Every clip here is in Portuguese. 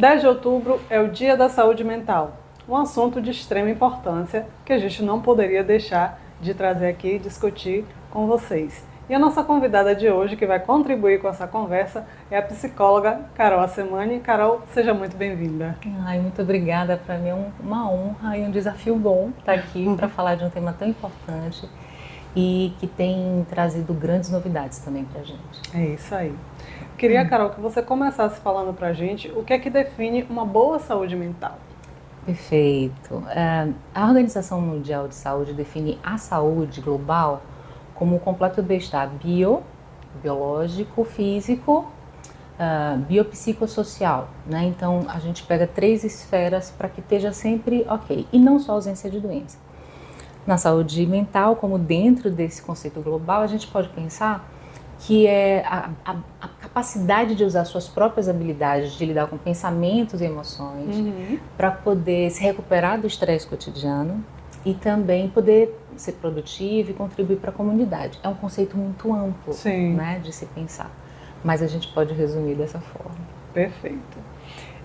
10 de outubro é o Dia da Saúde Mental, um assunto de extrema importância que a gente não poderia deixar de trazer aqui e discutir com vocês. E a nossa convidada de hoje, que vai contribuir com essa conversa, é a psicóloga Carol Assemani. Carol, seja muito bem-vinda. Muito obrigada. Para mim é uma honra e um desafio bom estar aqui para falar de um tema tão importante e que tem trazido grandes novidades também para a gente. É isso aí. Queria, Carol, que você começasse falando para a gente o que é que define uma boa saúde mental. Perfeito. A Organização Mundial de Saúde define a saúde global como o completo bem-estar biológico, físico, biopsicossocial, né? Então a gente pega 3 esferas para que esteja sempre ok, e não só ausência de doença. Na saúde mental, como dentro desse conceito global, a gente pode pensar que é a capacidade de usar suas próprias habilidades de lidar com pensamentos e emoções para poder se recuperar do estresse cotidiano e também poder ser produtivo e contribuir para a comunidade. É um conceito muito amplo, né, de se pensar, mas a gente pode resumir dessa forma. Perfeito.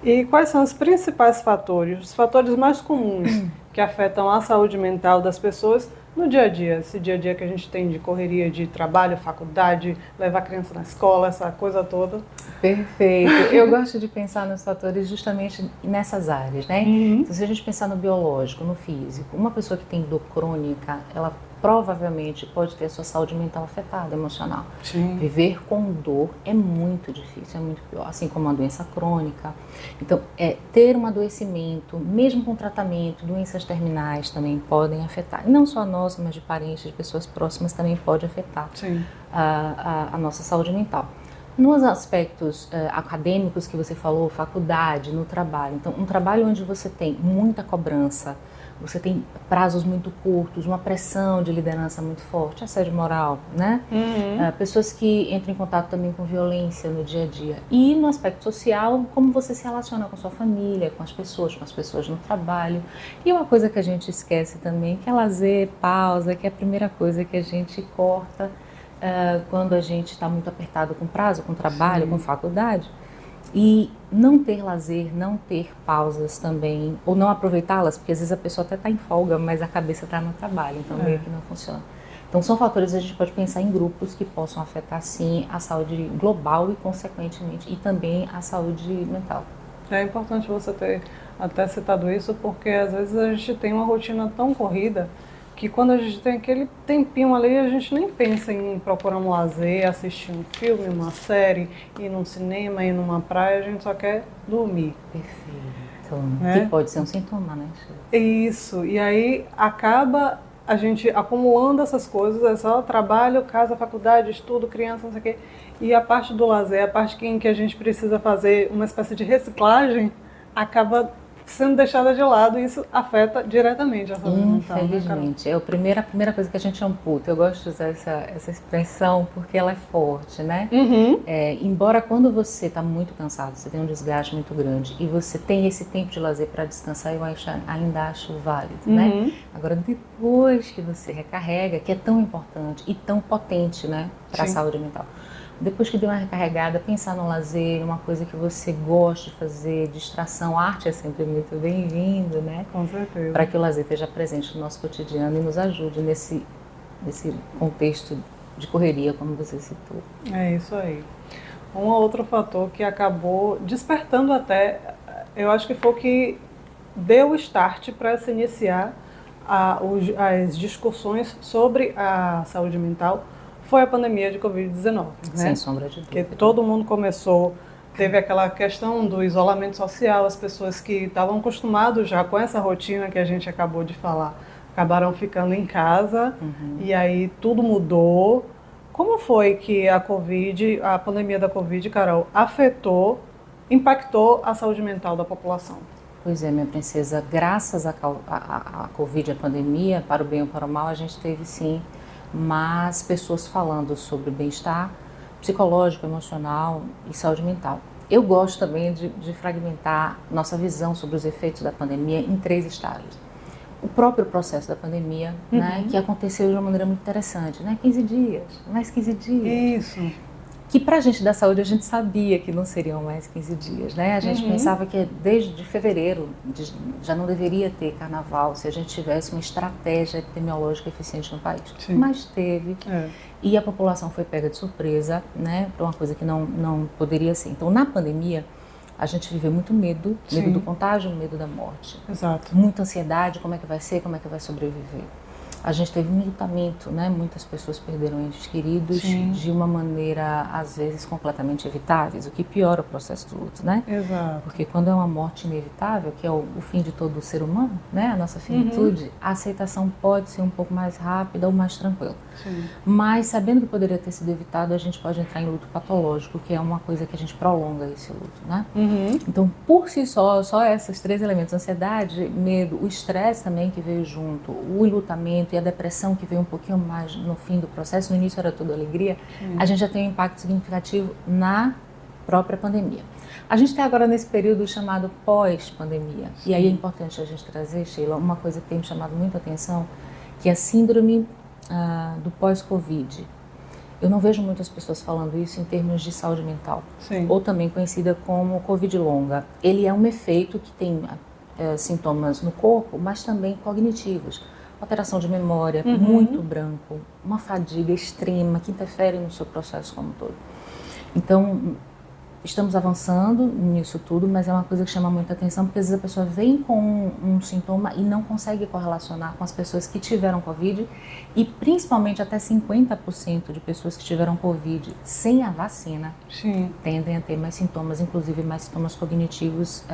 E quais são os principais fatores, os fatores mais comuns que afetam a saúde mental das pessoas no dia a dia? Esse dia a dia que a gente tem de correria, de trabalho, faculdade, levar a criança na escola, essa coisa toda. Perfeito. Eu gosto de pensar nos fatores justamente nessas áreas, né? Então, se a gente pensar no biológico, no físico, uma pessoa que tem dor crônica, ela provavelmente pode ter a sua saúde mental afetada, emocional. Sim. Viver com dor é muito difícil, é muito pior, assim como uma doença crônica. Então, ter um adoecimento, mesmo com tratamento, doenças terminais também podem afetar. E não só a nossa, mas de parentes, de pessoas próximas também pode afetar a nossa saúde mental. Nos aspectos acadêmicos que você falou, faculdade, no trabalho. Então, um trabalho onde você tem muita cobrança, você tem prazos muito curtos, uma pressão de liderança muito forte, assédio moral, né? Pessoas que entram em contato também com violência no dia a dia. E no aspecto social, como você se relaciona com a sua família, com as pessoas no trabalho. E uma coisa que a gente esquece também, que é lazer, pausa, que é a primeira coisa que a gente corta quando a gente está muito apertado com prazo, com trabalho, com faculdade. E não ter lazer, não ter pausas também, ou não aproveitá-las, porque às vezes a pessoa até está em folga, mas a cabeça está no trabalho, então meio que não funciona. Então são fatores que a gente pode pensar em grupos que possam afetar sim a saúde global e consequentemente e também a saúde mental. É importante você ter até citado isso, porque às vezes a gente tem uma rotina tão corrida que quando a gente tem aquele tempinho ali, a gente nem pensa em procurar um lazer, assistir um filme, uma série, ir num cinema, ir numa praia, a gente só quer dormir. Perfeito. Né? Que pode ser um sintoma, né? Isso, e aí acaba a gente acumulando essas coisas, é só trabalho, casa, faculdade, estudo, criança, não sei o quê, e a parte do lazer, a parte em que a gente precisa fazer uma espécie de reciclagem, acaba sendo deixada de lado e isso afeta diretamente a saúde mental. Infelizmente. É a primeira coisa que a gente amputa. Eu gosto de usar essa expressão porque ela é forte, né? Embora quando você está muito cansado, você tem um desgaste muito grande e você tem esse tempo de lazer para descansar, eu ainda acho válido, né? Agora, depois que você recarrega, que é tão importante e tão potente, né, para a saúde mental. Depois que deu uma recarregada, pensar no lazer, uma coisa que você gosta de fazer, distração, arte é sempre muito bem-vindo, né? Com certeza. Para que o lazer esteja presente no nosso cotidiano e nos ajude nesse contexto de correria, como você citou. É isso aí. Um outro fator que acabou despertando até, eu acho que foi o que deu o start para se iniciar as discussões sobre a saúde mental, foi a pandemia de Covid-19, né? Sem sombra de dúvida. Porque todo mundo teve aquela questão do isolamento social, as pessoas que estavam acostumadas já com essa rotina que a gente acabou de falar, acabaram ficando em casa e aí tudo mudou. Como foi que a pandemia da Covid, Carol, impactou a saúde mental da população? Pois é, minha princesa, graças à Covid, a pandemia, para o bem ou para o mal, a gente teve sim mais pessoas falando sobre bem-estar psicológico, emocional e saúde mental. Eu gosto também de fragmentar nossa visão sobre os efeitos da pandemia em 3 estágios. O próprio processo da pandemia, né, que aconteceu de uma maneira muito interessante, né? 15 dias, mais 15 dias. Isso. que para a gente da saúde a gente sabia que não seriam mais 15 dias, né? A gente pensava que desde fevereiro já não deveria ter carnaval se a gente tivesse uma estratégia epidemiológica eficiente no país. Sim. Mas teve, e a população foi pega de surpresa, né? Para uma coisa que não poderia ser. Então, na pandemia, a gente viveu muito medo do contágio, medo da morte. Exato. Muita ansiedade, como é que vai ser, como é que vai sobreviver. A gente teve um enlutamento, né? Muitas pessoas perderam entes queridos de uma maneira, às vezes, completamente evitáveis, o que piora o processo do luto, né? Exato. Porque quando é uma morte inevitável, que é o fim de todo o ser humano, né? A nossa finitude, a aceitação pode ser um pouco mais rápida ou mais tranquila. Sim. Mas, sabendo que poderia ter sido evitado, a gente pode entrar em luto patológico, que é uma coisa que a gente prolonga esse luto, né? Então, por si só esses 3 elementos, ansiedade, medo, o estresse também que veio junto, o enlutamento e a depressão que veio um pouquinho mais no fim do processo, no início era tudo alegria, a gente já tem um impacto significativo na própria pandemia. A gente está agora nesse período chamado pós-pandemia, e aí é importante a gente trazer, Sheila, uma coisa que tem me chamado muita atenção, que é a síndrome do pós-Covid. Eu não vejo muitas pessoas falando isso em termos de saúde mental, ou também conhecida como Covid longa. Ele é um efeito que tem sintomas no corpo, mas também cognitivos. Alteração de memória, muito branco, uma fadiga extrema que interfere no seu processo como um todo. Então, estamos avançando nisso tudo, mas é uma coisa que chama muita atenção, porque às vezes a pessoa vem com um sintoma e não consegue correlacionar com as pessoas que tiveram Covid, e principalmente até 50% de pessoas que tiveram Covid sem a vacina tendem a ter mais sintomas, inclusive mais sintomas cognitivos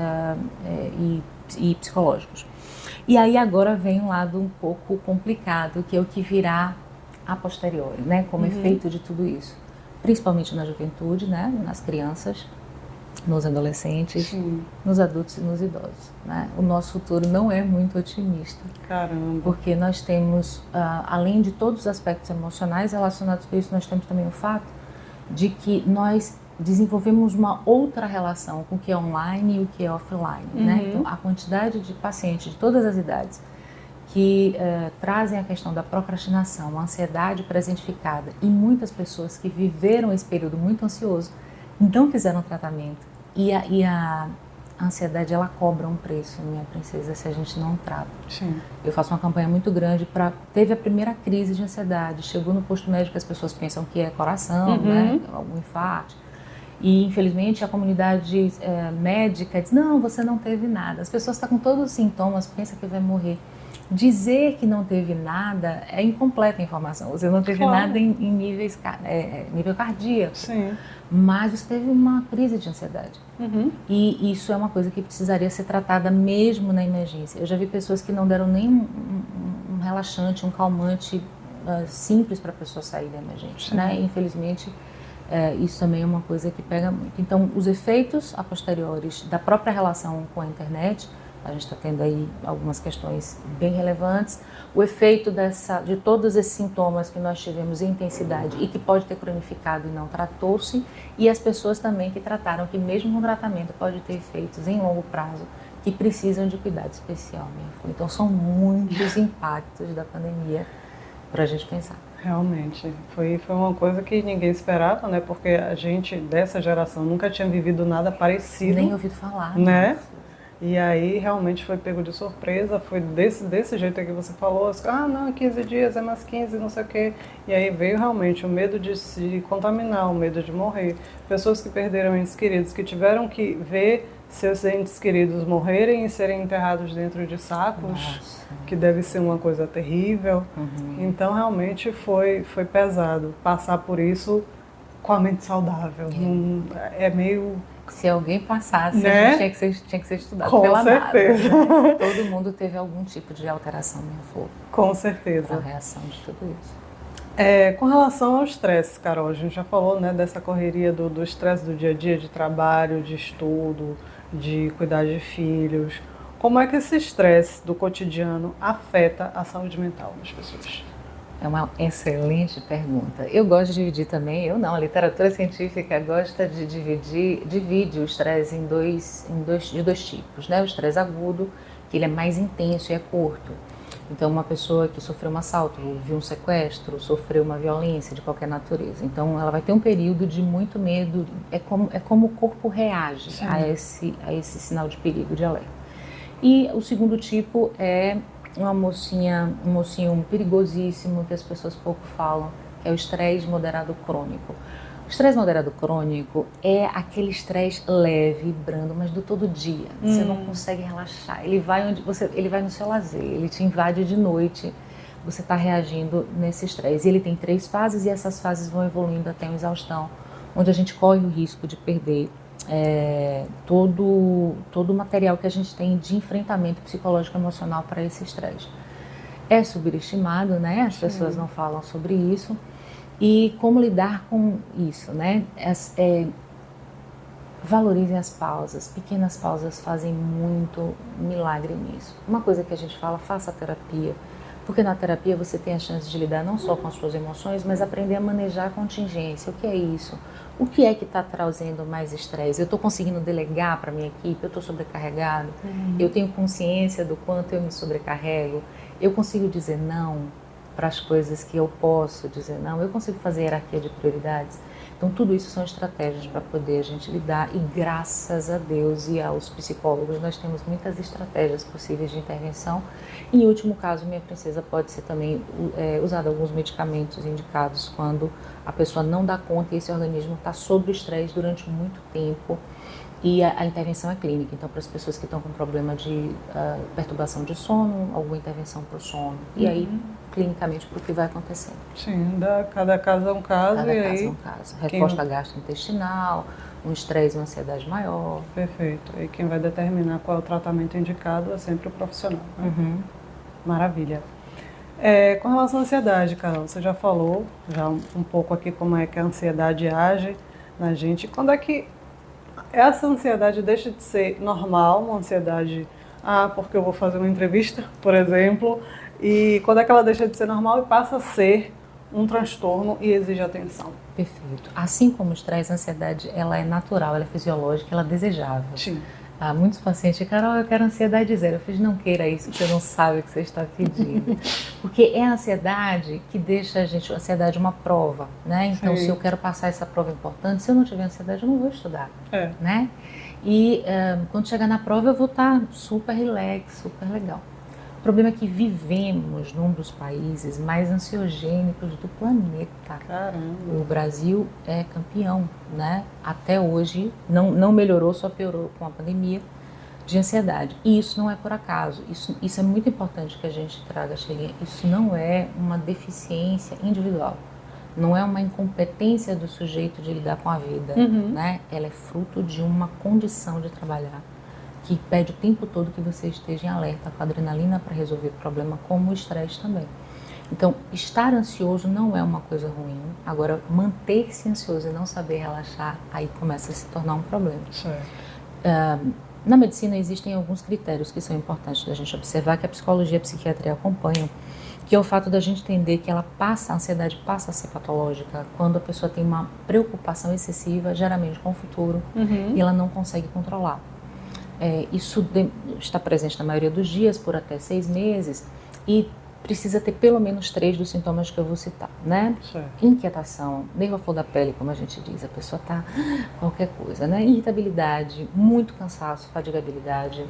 e psicológicos. E aí agora vem um lado um pouco complicado, que é o que virá a posteriori, né, como efeito de tudo isso. Principalmente na juventude, né, nas crianças, nos adolescentes, nos adultos e nos idosos, né? O nosso futuro não é muito otimista. Caramba. Porque nós temos, além de todos os aspectos emocionais relacionados com isso, nós temos também o fato de que nós desenvolvemos uma outra relação com o que é online e o que é offline, né? Então, a quantidade de pacientes de todas as idades que trazem a questão da procrastinação, a ansiedade presentificada, e muitas pessoas que viveram esse período muito ansioso, não fizeram tratamento, e a ansiedade, ela cobra um preço, minha princesa, se a gente não trata. Eu faço uma campanha muito grande teve a primeira crise de ansiedade, chegou no posto médico, as pessoas pensam que é coração, né, algum infarto. E, infelizmente, a comunidade médica diz, não, você não teve nada. As pessoas estão com todos os sintomas, pensam que vai morrer. Dizer que não teve nada é incompleta a informação. Você não teve nada em nível cardíaco, mas você teve uma crise de ansiedade. E isso é uma coisa que precisaria ser tratada mesmo na emergência. Eu já vi pessoas que não deram nem um relaxante, um calmante simples para a pessoa sair da emergência, né? E, infelizmente, isso também é uma coisa que pega muito. Então, os efeitos a posteriores da própria relação com a internet, a gente está tendo aí algumas questões bem relevantes. O efeito de todos esses sintomas que nós tivemos em intensidade e que pode ter cronificado e não tratou-se, e as pessoas também que trataram, que mesmo com tratamento pode ter efeitos em longo prazo que precisam de cuidado especial, minha filha. Então, são muitos impactos da pandemia para a gente pensar. Realmente, foi uma coisa que ninguém esperava, né? Porque a gente dessa geração nunca tinha vivido nada parecido. Nem ouvido falar. Né? E aí realmente foi pego de surpresa, foi desse jeito que você falou, não, 15 dias é mais 15, não sei o quê. E aí veio realmente o medo de se contaminar, o medo de morrer. Pessoas que perderam entes queridos, que tiveram que ver seus entes queridos morrerem e serem enterrados dentro de sacos, que deve ser uma coisa terrível. Então realmente foi pesado passar por isso com a mente saudável. É meio... Se alguém passasse, né? A gente tinha que ser estudado com pela certeza. Nada, né? Todo mundo teve algum tipo de alteração, minha flor. Com certeza. A reação de tudo isso. Com relação ao estresse, Carol, a gente já falou, né, dessa correria do estresse do dia a dia, de trabalho, de estudo, de cuidar de filhos. Como é que esse estresse do cotidiano afeta a saúde mental das pessoas? É uma excelente pergunta. Eu gosto de dividir também, a literatura científica gosta de divide o estresse de dois tipos, né? O estresse agudo, que ele é mais intenso e é curto. Então, uma pessoa que sofreu um assalto, viu um sequestro, sofreu uma violência de qualquer natureza. Então, ela vai ter um período de muito medo. É como o corpo reage a esse sinal de perigo, de alerta. E o segundo tipo é um mocinho perigosíssimo, que as pessoas pouco falam, que é o estresse moderado crônico. O estresse moderado crônico é aquele estresse leve, brando, mas do todo dia. Você não consegue relaxar. Ele vai no seu lazer, ele te invade de noite. Você está reagindo nesse estresse. Ele tem 3 fases e essas fases vão evoluindo até a exaustão, onde a gente corre o risco de perder todo o material que a gente tem de enfrentamento psicológico e emocional para esse estresse. É subestimado, né? As pessoas não falam sobre isso. E como lidar com isso, né? Valorizem as pausas. Pequenas pausas fazem muito milagre nisso. Uma coisa que a gente fala, faça terapia. Porque na terapia você tem a chance de lidar não só com as suas emoções, mas aprender a manejar a contingência. O que é isso? O que é que está trazendo mais estresse? Eu estou conseguindo delegar para a minha equipe? Eu estou sobrecarregado? Eu tenho consciência do quanto eu me sobrecarrego? Eu consigo dizer não para as coisas que eu posso dizer não? Eu consigo fazer hierarquia de prioridades? Então, tudo isso são estratégias para poder a gente lidar e, graças a Deus e aos psicólogos, nós temos muitas estratégias possíveis de intervenção. E, em último caso, minha princesa, pode ser também usado alguns medicamentos indicados quando a pessoa não dá conta e esse organismo está sob estresse durante muito tempo. E a intervenção é clínica, então para as pessoas que estão com problema de perturbação de sono, alguma intervenção para o sono. E aí, clinicamente, para o que vai acontecendo. Sim, cada caso é um caso. Cada e caso aí, é um caso. Resposta gastrointestinal, um estresse, uma ansiedade maior. Perfeito. E quem vai determinar qual é o tratamento indicado é sempre o profissional. Né? Maravilha. Com relação à ansiedade, Carol, você já falou já um pouco aqui como é que a ansiedade age na gente. Quando é que essa ansiedade deixa de ser normal, uma ansiedade, porque eu vou fazer uma entrevista, por exemplo, e quando é que ela deixa de ser normal e passa a ser um transtorno e exige atenção? Perfeito. Assim como o estresse, a ansiedade, ela é natural, ela é fisiológica, ela é desejável. Sim. Muitos pacientes, Carol, eu quero ansiedade zero. Eu fiz, não queira isso, você não sabe o que você está pedindo. Porque é a ansiedade que deixa a gente, a ansiedade é uma prova, né? Então, se eu quero passar essa prova importante, se eu não tiver ansiedade, eu não vou estudar, né? E quando chegar na prova, eu vou estar super relax, super legal. O problema é que vivemos num dos países mais ansiogênicos do planeta. Caramba. O Brasil é campeão, né? Até hoje, não melhorou, só piorou com a pandemia de ansiedade. E isso não é por acaso. Isso é muito importante que a gente traga, Sheila. Isso não é uma deficiência individual. Não é uma incompetência do sujeito de lidar com a vida, né? Ela é fruto de uma condição de trabalhar que pede o tempo todo que você esteja em alerta com a adrenalina para resolver o problema, como o estresse também. Então, estar ansioso não é uma coisa ruim. Agora, manter-se ansioso e não saber relaxar, aí começa a se tornar um problema. Na medicina, existem alguns critérios que são importantes da gente observar, que a psicologia e a psiquiatria acompanham, que é o fato da gente entender que a ansiedade passa a ser patológica quando a pessoa tem uma preocupação excessiva, geralmente com o futuro, e ela não consegue controlar. Isso está presente na maioria dos dias, por até 6 meses, e precisa ter pelo menos 3 dos sintomas que eu vou citar, né? Inquietação, nervo à flor da pele, como a gente diz, a pessoa está qualquer coisa, né? Irritabilidade, muito cansaço, fadigabilidade,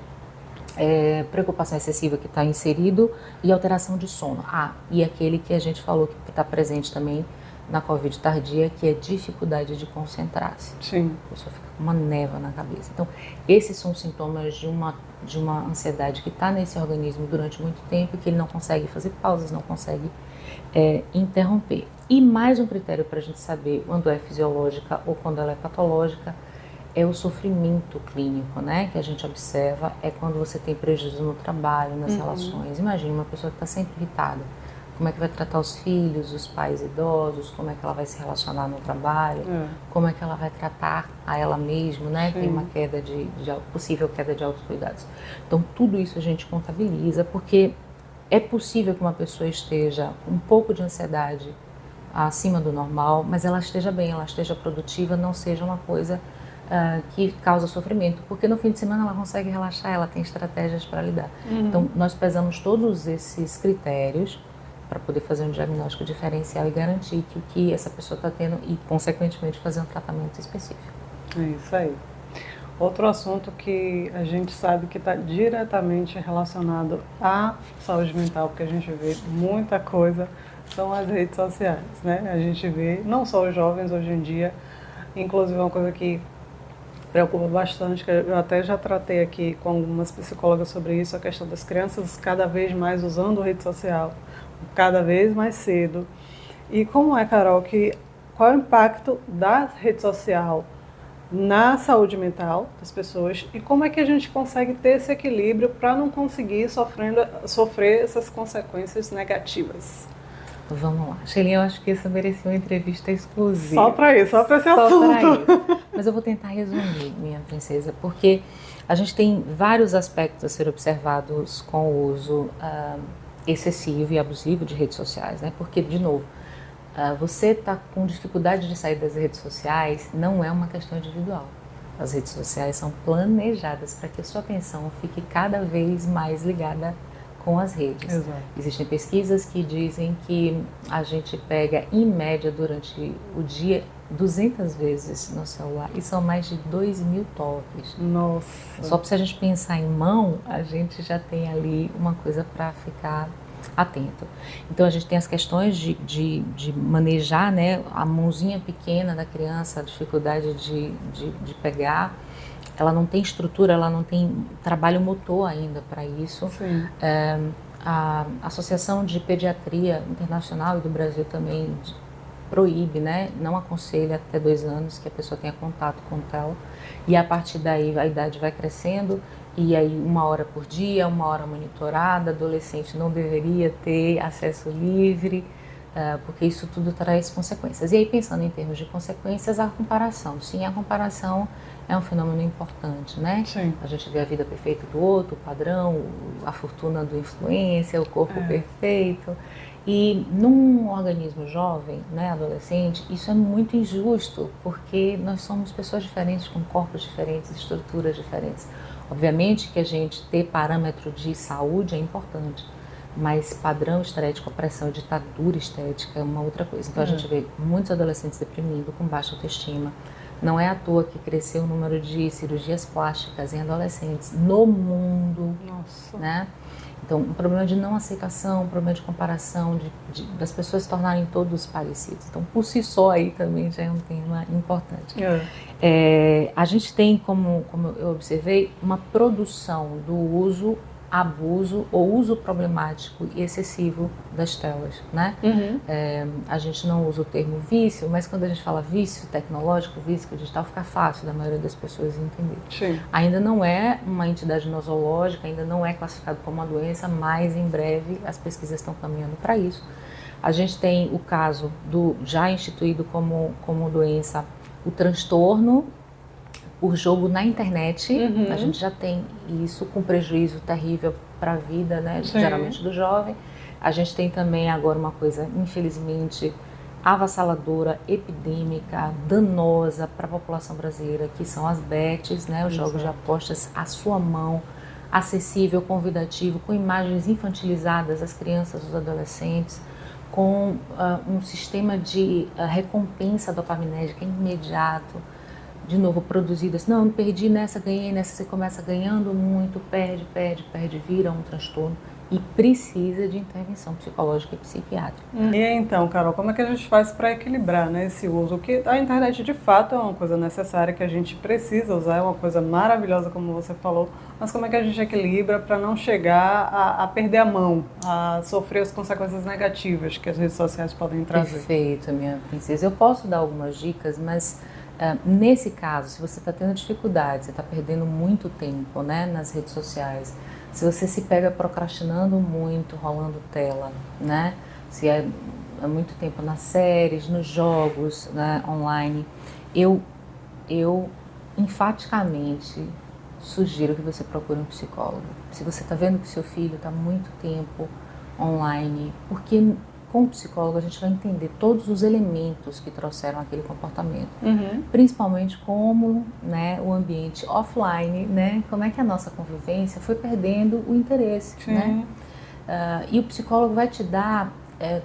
preocupação excessiva que está inserido e alteração de sono. E aquele que a gente falou que está presente também na Covid tardia, que é dificuldade de concentrar-se. Sim. A pessoa fica com uma névoa na cabeça. Então, esses são sintomas de uma ansiedade que está nesse organismo durante muito tempo e que ele não consegue fazer pausas, não consegue interromper. E mais um critério para a gente saber quando é fisiológica ou quando ela é patológica é o sofrimento clínico, né? Que a gente observa é quando você tem prejuízo no trabalho, nas relações. Imagina uma pessoa que está sempre irritada. Como é que vai tratar os filhos, os pais idosos, como é que ela vai se relacionar no trabalho, como é que ela vai tratar a ela mesma, né? Tem uma possível queda de autocuidados. Então, tudo isso a gente contabiliza, porque é possível que uma pessoa esteja com um pouco de ansiedade acima do normal, mas ela esteja bem, ela esteja produtiva, não seja uma coisa que causa sofrimento, porque no fim de semana ela consegue relaxar, ela tem estratégias para lidar. Então, nós pesamos todos esses critérios para poder fazer um diagnóstico diferencial e garantir que o que essa pessoa está tendo e, consequentemente, fazer um tratamento específico. É isso aí. Outro assunto que a gente sabe que está diretamente relacionado à saúde mental, porque a gente vê muita coisa, são as redes sociais, né? A gente vê, não só os jovens hoje em dia, inclusive uma coisa que preocupa bastante, que eu até já tratei aqui com algumas psicólogas sobre isso, a questão das crianças cada vez mais usando rede social, cada vez mais cedo. E como é, Carol, qual é o impacto da rede social na saúde mental das pessoas e como é que a gente consegue ter esse equilíbrio para não conseguir sofrer essas consequências negativas? Vamos lá. Sheilinha, eu acho que isso merecia uma entrevista exclusiva. Só para isso, só para esse assunto. Mas eu vou tentar resumir, minha princesa, porque a gente tem vários aspectos a ser observados com o uso excessivo e abusivo de redes sociais, né? Porque, de novo, você está com dificuldade de sair das redes sociais, não é uma questão individual. As redes sociais são planejadas para que a sua atenção fique cada vez mais ligada com as redes. Exato. Existem pesquisas que dizem que a gente pega, em média, durante o dia, 200 vezes no celular, e são mais de 2.000 toques. Nossa! Só para se a gente pensar em mão, a gente já tem ali uma coisa para ficar atento. Então a gente tem as questões de manejar, né, a mãozinha pequena da criança, a dificuldade de pegar. Ela não tem estrutura, ela não tem trabalho motor ainda para isso. Sim. A Associação de Pediatria Internacional e do Brasil também proíbe, né, não aconselha até 2 anos que a pessoa tenha contato com tela, e a partir daí a idade vai crescendo, e aí 1 hora por dia, 1 hora monitorada, adolescente não deveria ter acesso livre, porque isso tudo traz consequências. E aí, pensando em termos de consequências, a comparação. Sim, a comparação é um fenômeno importante, né? Sim. A gente vê a vida perfeita do outro, o padrão, a fortuna do influencer, o corpo perfeito. E num organismo jovem, né, adolescente, isso é muito injusto, porque nós somos pessoas diferentes, com corpos diferentes, estruturas diferentes. Obviamente que a gente ter parâmetro de saúde é importante, mas padrão estético, opressão e ditadura estética é uma outra coisa. Então a gente vê muitos adolescentes deprimidos, com baixa autoestima. Não é à toa que cresceu o número de cirurgias plásticas em adolescentes no mundo. Nossa. Né? Então, um problema de não aceitação, um problema de comparação, das pessoas se tornarem todos parecidos. Então, por si só, aí também já é um tema importante. A gente tem, como eu observei, uma produção do uso, abuso ou uso problemático e excessivo das telas, né? A gente não usa o termo vício, mas quando a gente fala vício tecnológico, vício digital, fica fácil da maioria das pessoas entender. Sim. Ainda não é uma entidade nosológica, ainda não é classificado como uma doença, mas em breve as pesquisas estão caminhando para isso. A gente tem o caso já instituído como doença, o transtorno por jogo na internet. A gente já tem isso com prejuízo terrível para a vida, né, geralmente do jovem. A gente tem também agora uma coisa, infelizmente, avassaladora, epidêmica, danosa para a população brasileira, que são as bets, né, os jogos de apostas à sua mão, acessível, convidativo, com imagens infantilizadas às crianças, aos adolescentes, com um sistema de recompensa dopaminérgica imediato, de novo produzidas, não perdi nessa, ganhei nessa, você começa ganhando muito, perde, vira um transtorno e precisa de intervenção psicológica e psiquiátrica. E então, Carol, como é que a gente faz para equilibrar, né, esse uso? Que a internet de fato é uma coisa necessária que a gente precisa usar, é uma coisa maravilhosa, como você falou, mas como é que a gente equilibra para não chegar a perder a mão, a sofrer as consequências negativas que as redes sociais podem trazer? Perfeito, minha princesa. Eu posso dar algumas dicas, mas nesse caso, se você está tendo dificuldade, você está perdendo muito tempo, né, nas redes sociais, se você se pega procrastinando muito, rolando tela, né, se é muito tempo nas séries, nos jogos, né, online, eu enfaticamente sugiro que você procure um psicólogo. Se você está vendo que seu filho está muito tempo online, porque com o psicólogo a gente vai entender todos os elementos que trouxeram aquele comportamento, Uhum. principalmente como, né, o ambiente offline, né, como é que a nossa convivência foi perdendo o interesse, Sim. né? E o psicólogo vai te dar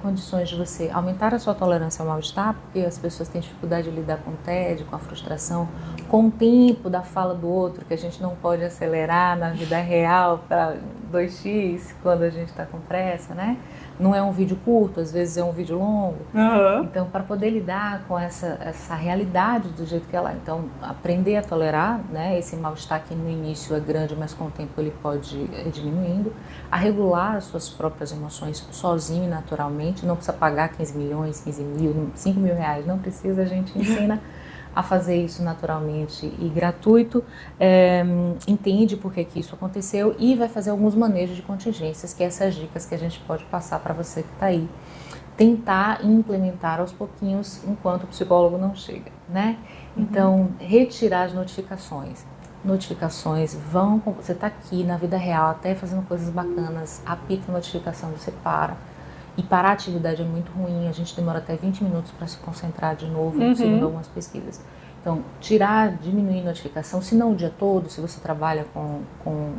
condições de você aumentar a sua tolerância ao mal-estar, porque as pessoas têm dificuldade de lidar com o tédio, com a frustração, com o tempo da fala do outro, que a gente não pode acelerar na vida real para 2x quando a gente está com pressa, né? Não é um vídeo curto, às vezes é um vídeo longo. Uhum. Então, para poder lidar com essa realidade do jeito que ela é. Então, aprender a tolerar, né, esse mal-estar que no início é grande, mas com o tempo ele pode ir diminuindo. A regular as suas próprias emoções sozinho e naturalmente. Não precisa pagar 15 milhões, 15 mil, 5 mil reais. Não precisa, a gente ensina a fazer isso naturalmente e gratuito, entende por que isso aconteceu e vai fazer alguns manejos de contingências, que é essas dicas que a gente pode passar para você que está aí. Tentar implementar aos pouquinhos enquanto o psicólogo não chega, né? Então, retirar as notificações. Notificações vão... Você está aqui na vida real, até fazendo coisas bacanas, apita a notificação, você para. E parar a atividade é muito ruim, a gente demora até 20 minutos para se concentrar de novo, segundo algumas pesquisas. Então, diminuir a notificação, se não o dia todo, se você trabalha com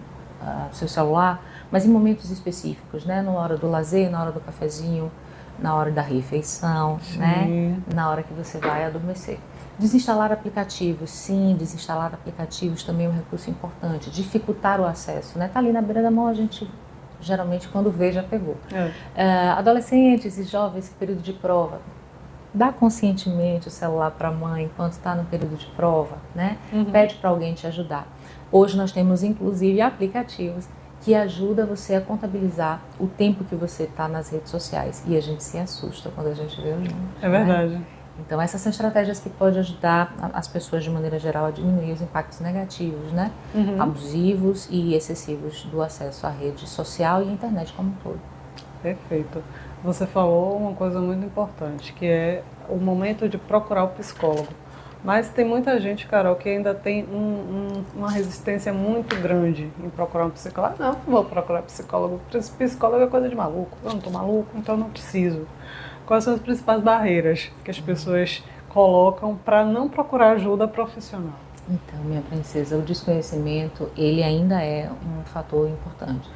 seu celular, mas em momentos específicos, né? Na hora do lazer, na hora do cafezinho, na hora da refeição, né? Na hora que você vai adormecer. Desinstalar aplicativos, sim, desinstalar aplicativos também é um recurso importante. Dificultar o acesso, né? Tá ali na beira da mão, a gente geralmente quando vê já pegou. Adolescentes e jovens, período de prova, dá conscientemente o celular para a mãe enquanto está no período de prova, né? Pede para alguém te ajudar. Hoje nós temos inclusive aplicativos que ajudam você a contabilizar o tempo que você está nas redes sociais e a gente se assusta quando a gente vê os números. É verdade. Né? Então essas são estratégias que podem ajudar as pessoas de maneira geral a diminuir os impactos negativos, né? Abusivos e excessivos do acesso à rede social e à internet como um todo. Perfeito. Você falou uma coisa muito importante, que é o momento de procurar o psicólogo. Mas tem muita gente, Carol, que ainda tem uma resistência muito grande em procurar um psicólogo. Não vou procurar psicólogo. Psicólogo é coisa de maluco. Eu não estou maluco, então não preciso. Quais são as principais barreiras que as pessoas colocam para não procurar ajuda profissional? Então, minha princesa, o desconhecimento, ele ainda é um fator importante.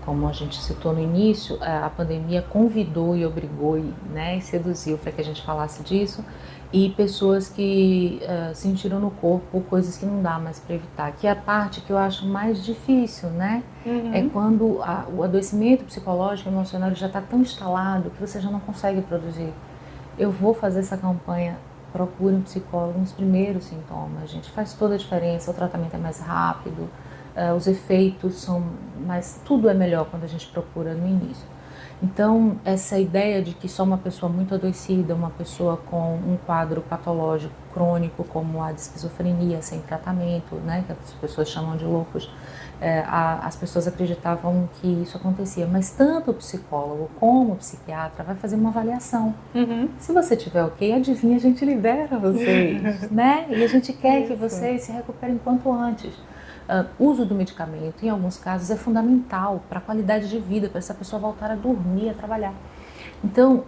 Como a gente citou no início, a pandemia convidou e obrigou, né, e seduziu para que a gente falasse disso, e pessoas que sentiram no corpo coisas que não dá mais para evitar, que é a parte que eu acho mais difícil, né? É quando o adoecimento psicológico e emocional já está tão instalado que você já não consegue produzir. Eu vou fazer essa campanha, procure um psicólogo nos primeiros sintomas, gente, faz toda a diferença, o tratamento é mais rápido, os efeitos são mais, tudo é melhor quando a gente procura no início. Então, essa ideia de que só uma pessoa muito adoecida, uma pessoa com um quadro patológico crônico, como a de esquizofrenia sem tratamento, né, que as pessoas chamam de loucos, as pessoas acreditavam que isso acontecia. Mas tanto o psicólogo como o psiquiatra vai fazer uma avaliação. Se você tiver ok, adivinha, a gente libera vocês, né? E a gente quer que vocês se recuperem quanto antes. Uso do medicamento, em alguns casos, é fundamental para a qualidade de vida, para essa pessoa voltar a dormir, a trabalhar. Então,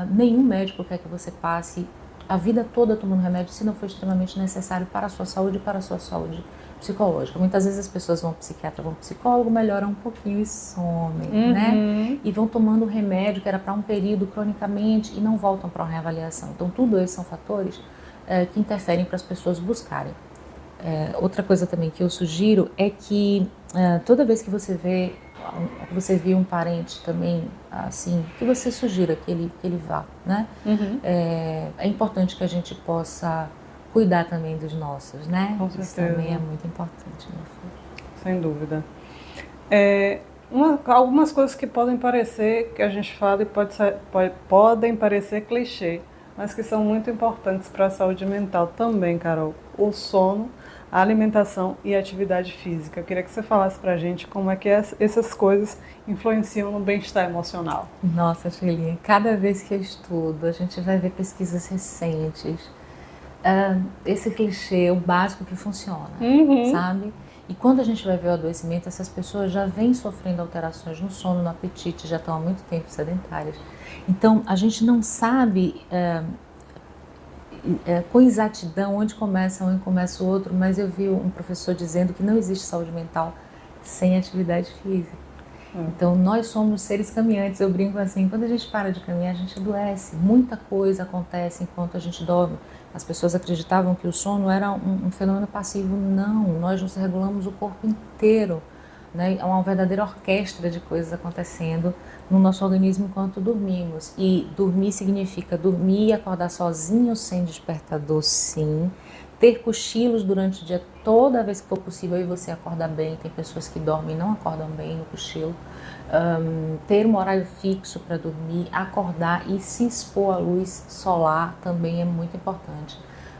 nenhum médico quer que você passe a vida toda tomando remédio se não for extremamente necessário para a sua saúde e para a sua saúde psicológica. Muitas vezes as pessoas vão ao psiquiatra, vão ao psicólogo, melhoram um pouquinho e somem, né? E vão tomando remédio que era para um período cronicamente e não voltam para uma reavaliação. Então, tudo isso são fatores que interferem para as pessoas buscarem. Outra coisa também que eu sugiro é que toda vez que você vê um parente também assim, que você sugira que ele vá, né? É importante que a gente possa cuidar também dos nossos, né? Com certeza. Isso também é muito importante, né? Sem dúvida. Algumas coisas que podem parecer, que a gente fala e podem parecer clichê, mas que são muito importantes para a saúde mental também, Carol. O sono, a alimentação e a atividade física. Eu queria que você falasse pra gente como é que essas coisas influenciam no bem-estar emocional. Nossa, Sheilinha, cada vez que eu estudo, a gente vai ver pesquisas recentes. Esse clichê, o básico que funciona, sabe? E quando a gente vai ver o adoecimento, essas pessoas já vêm sofrendo alterações no sono, no apetite, já estão há muito tempo sedentárias. Então, a gente não sabe com exatidão onde começa um e começa o outro, mas eu vi um professor dizendo que não existe saúde mental sem atividade física. Então, nós somos seres caminhantes. Eu brinco assim, quando a gente para de caminhar, a gente adoece. Muita coisa acontece enquanto a gente dorme. As pessoas acreditavam que o sono era um fenômeno passivo. Não, nós nos regulamos o corpo inteiro. Né? É uma verdadeira orquestra de coisas acontecendo no nosso organismo enquanto dormimos. E dormir significa dormir e acordar sozinho, sem despertador, sim. Ter cochilos durante o dia, toda vez que for possível, e você acorda bem. Tem pessoas que dormem e não acordam bem no cochilo. Ter um horário fixo para dormir, acordar e se expor à luz solar também é muito importante.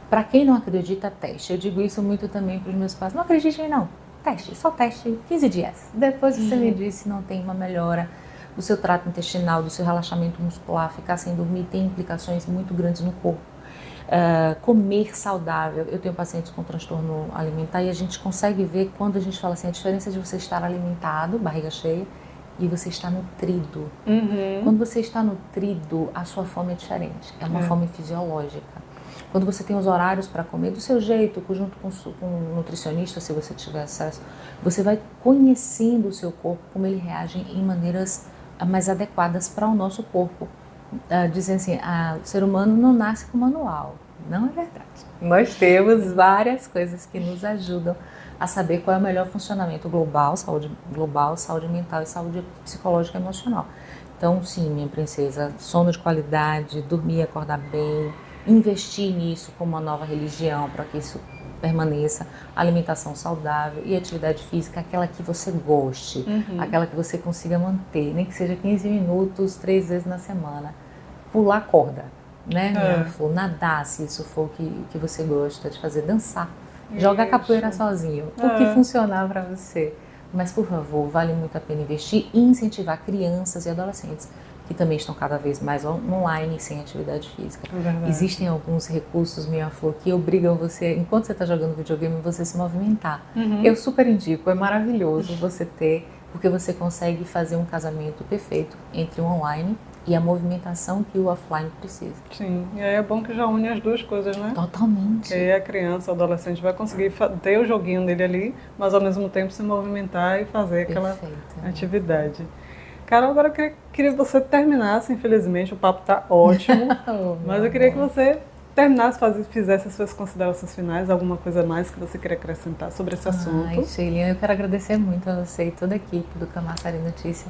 Para quem não acredita, teste. Eu digo isso muito também para os meus pais. Não acredite em não. Teste, só teste 15 dias. Depois você me diz se não tem uma melhora do seu trato intestinal, do seu relaxamento muscular. Ficar sem dormir tem implicações muito grandes no corpo. Comer saudável. Eu tenho pacientes com transtorno alimentar e a gente consegue ver quando a gente fala assim, a diferença de você estar alimentado, barriga cheia, e você está nutrido. Quando você está nutrido, a sua fome é diferente. É uma fome fisiológica. Quando você tem os horários para comer do seu jeito, junto com um nutricionista, se você tiver acesso, você vai conhecendo o seu corpo, como ele reage em maneiras mais adequadas para o nosso corpo. Dizem assim, o ser humano não nasce com manual. Não é verdade. Nós temos várias coisas que nos ajudam a saber qual é o melhor funcionamento global, saúde mental e saúde psicológica e emocional. Então, sim, minha princesa, sono de qualidade, dormir e acordar bem, investir nisso como uma nova religião para que isso permaneça, alimentação saudável e atividade física, aquela que você goste, aquela que você consiga manter, nem que seja 15 minutos, 3 vezes na semana. Pular corda, né? Nadar, se isso for o que você gosta de fazer, dançar, jogar capoeira sozinho, o que funcionar para você. Mas, por favor, vale muito a pena investir e incentivar crianças e adolescentes que também estão cada vez mais online sem atividade física. Existem alguns recursos, minha flor, que obrigam você, enquanto você está jogando videogame, você se movimentar. Eu super indico, é maravilhoso você ter, porque você consegue fazer um casamento perfeito entre o online e a movimentação que o offline precisa. Sim, e aí é bom que já une as duas coisas, né? Totalmente. Que aí a criança, o adolescente vai conseguir ter o joguinho dele ali, mas ao mesmo tempo se movimentar e fazer aquela atividade. Carol, agora eu queria que você terminasse, infelizmente o papo está ótimo, mas eu queria que você terminasse, fizesse as suas considerações finais, alguma coisa mais que você queria acrescentar sobre esse assunto. Ai, Sheilinha, eu quero agradecer muito a você e toda a equipe do Camaçari Notícia.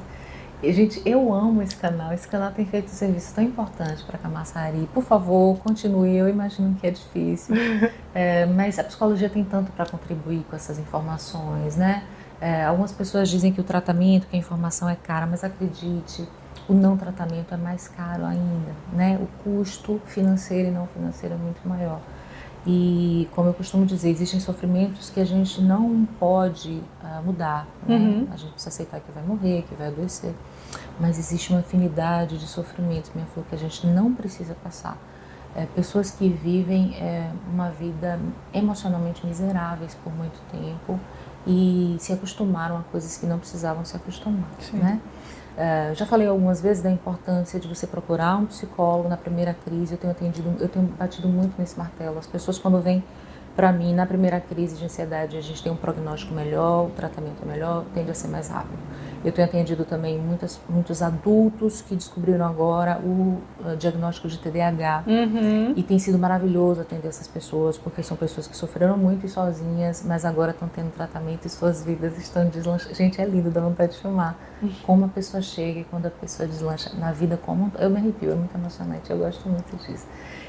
E, gente, eu amo esse canal tem feito um serviço tão importante para Camaçari. Por favor, continue, eu imagino que é difícil, mas a psicologia tem tanto para contribuir com essas informações, né? Algumas pessoas dizem que o tratamento, que a informação é cara, mas acredite, o não tratamento é mais caro ainda, né? O custo financeiro e não financeiro é muito maior. E, como eu costumo dizer, existem sofrimentos que a gente não pode mudar, né? A gente precisa aceitar que vai morrer, que vai adoecer, mas existe uma afinidade de sofrimentos, minha flor, que a gente não precisa passar. Pessoas que vivem uma vida emocionalmente miseráveis por muito tempo e se acostumaram a coisas que não precisavam se acostumar, né? Já falei algumas vezes da importância de você procurar um psicólogo na primeira crise. Eu tenho batido muito nesse martelo. As pessoas, quando vêm para mim na primeira crise de ansiedade, a gente tem um prognóstico melhor, o tratamento é melhor, tende a ser mais rápido. Eu tenho atendido também muitos adultos que descobriram agora o diagnóstico de TDAH. E tem sido maravilhoso atender essas pessoas, porque são pessoas que sofreram muito e sozinhas, mas agora estão tendo tratamento e suas vidas estão deslanchando. Gente, é lindo, dá vontade de filmar. Como a pessoa chega e quando a pessoa deslancha na vida como... Eu me arrepio, é muito emocionante, eu gosto muito disso.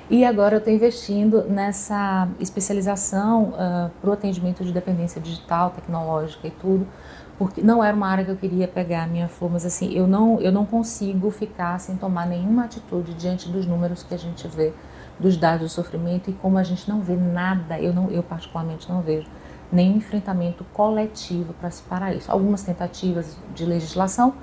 E agora eu estou investindo nessa especialização para o atendimento de dependência digital, tecnológica e tudo, porque não era uma área que eu queria pegar a minha flor, mas assim, eu não consigo ficar sem tomar nenhuma atitude diante dos números que a gente vê, dos dados do sofrimento, e como a gente não vê nada, eu particularmente não vejo nenhum enfrentamento coletivo para separar isso. Algumas tentativas de legislação,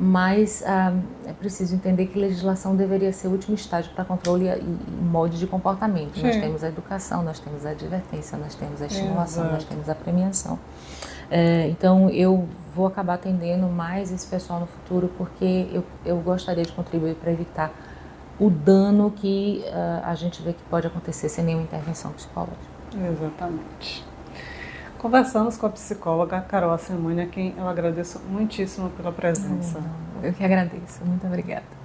mas é preciso entender que legislação deveria ser o último estágio para controle e molde de comportamento. Sim. Nós temos a educação, nós temos a advertência, nós temos a estimulação, Exato. nós temos a premiação. Então, eu vou acabar atendendo mais esse pessoal no futuro porque eu gostaria de contribuir para evitar o dano que a gente vê que pode acontecer sem nenhuma intervenção psicológica. Exatamente. Conversamos com a psicóloga Carol Assemani, a quem eu agradeço muitíssimo pela presença. Eu que agradeço. Muito obrigada.